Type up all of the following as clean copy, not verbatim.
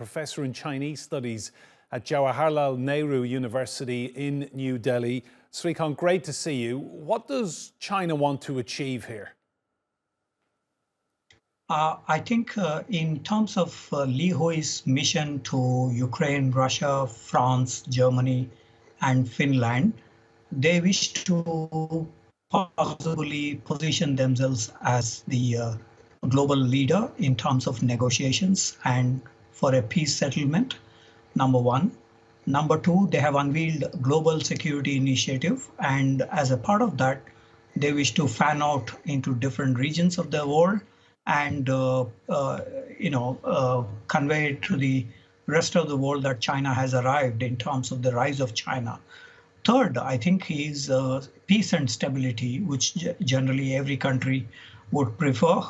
professor in Chinese studies at Jawaharlal Nehru University in New Delhi. Srikanth, great to see you. What does China want to achieve here? I think in terms of Li Hui's mission to Ukraine, Russia, France, Germany, and Finland, they wish to possibly position themselves as the global leader in terms of negotiations and for a peace settlement, number one. Number two, they have unveiled global security initiative, and as a part of that, they wish to fan out into different regions of the world and convey it to the rest of the world that China has arrived in terms of the rise of China. Third, I think is peace and stability, which generally every country would prefer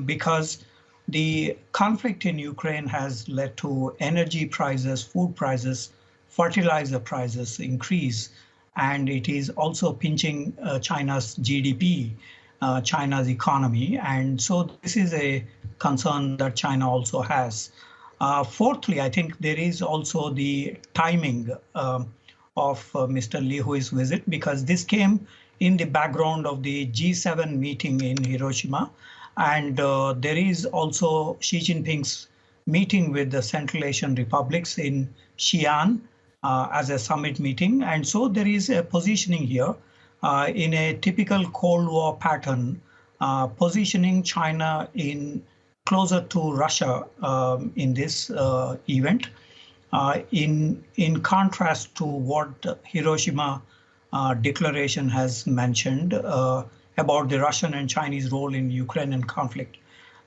because the conflict in Ukraine has led to energy prices, food prices, fertilizer prices increase, and it is also pinching China's GDP, China's economy. And so this is a concern that China also has. Fourthly, I think there is also the timing of Mr. Li Hui's visit, because this came in the background of the G7 meeting in Hiroshima. And there is also Xi Jinping's meeting with the Central Asian republics in Xi'an as a summit meeting. And so there is a positioning here in a typical Cold War pattern, positioning China in closer to Russia in this event, in contrast to what Hiroshima declaration has mentioned about the Russian and Chinese role in Ukrainian conflict,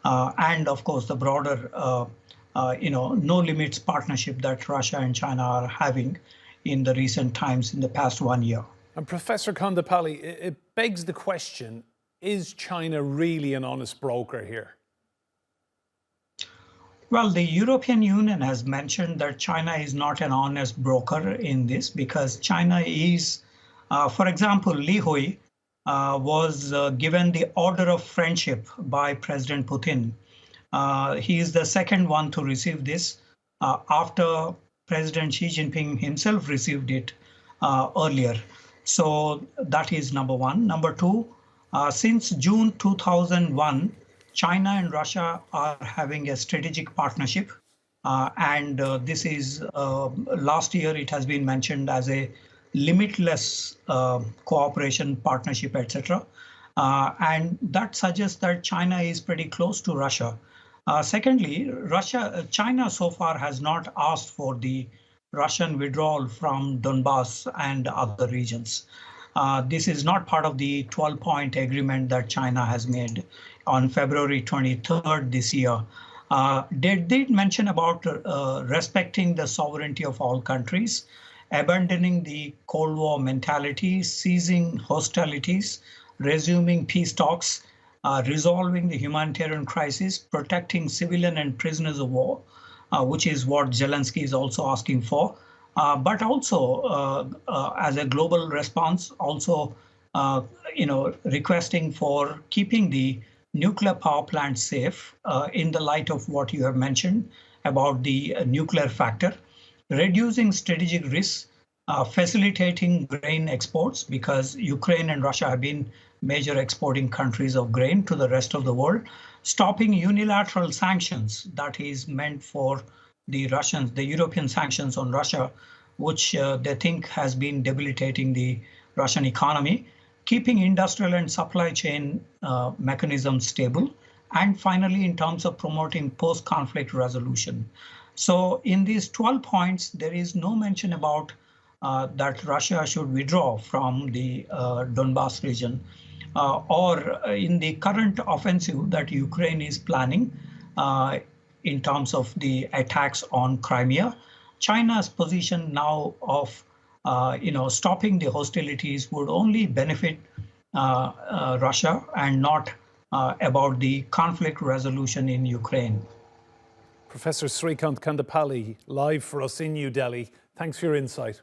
and of course the broader no limits partnership that Russia and China are having in the recent times in the past 1 year. And Professor Kondapalli, it begs the question, is China really an honest broker here? Well, the European Union has mentioned that China is not an honest broker in this, because China is, for example, Li Hui was given the Order of Friendship by President Putin. He is the second one to receive this after President Xi Jinping himself received it earlier. So that is number one. Number two, since June 2001, China and Russia are having a strategic partnership. And this is last year, it has been mentioned as a limitless cooperation, partnership, etc. And that suggests that China is pretty close to Russia. Secondly, China so far has not asked for the Russian withdrawal from Donbass and other regions. This is not part of the 12-point agreement that China has made on February 23rd this year. They did mention about respecting the sovereignty of all countries, abandoning the Cold War mentality, ceasing hostilities, resuming peace talks, resolving the humanitarian crisis, protecting civilian and prisoners of war, which is what Zelensky is also asking for, but also as a global response, also requesting for keeping the nuclear power plant safe in the light of what you have mentioned about the nuclear factor, reducing strategic risks, facilitating grain exports, because Ukraine and Russia have been major exporting countries of grain to the rest of the world, stopping unilateral sanctions that is meant for the Russians, the European sanctions on Russia, which they think has been debilitating the Russian economy, keeping industrial and supply chain mechanisms stable, and finally, in terms of promoting post-conflict resolution. So in these 12 points, there is no mention about that Russia should withdraw from the Donbass region or in the current offensive that Ukraine is planning in terms of the attacks on Crimea. China's position now of stopping the hostilities would only benefit Russia and not about the conflict resolution in Ukraine. Professor Srikanth Kondapalli, live for us in New Delhi. Thanks for your insight.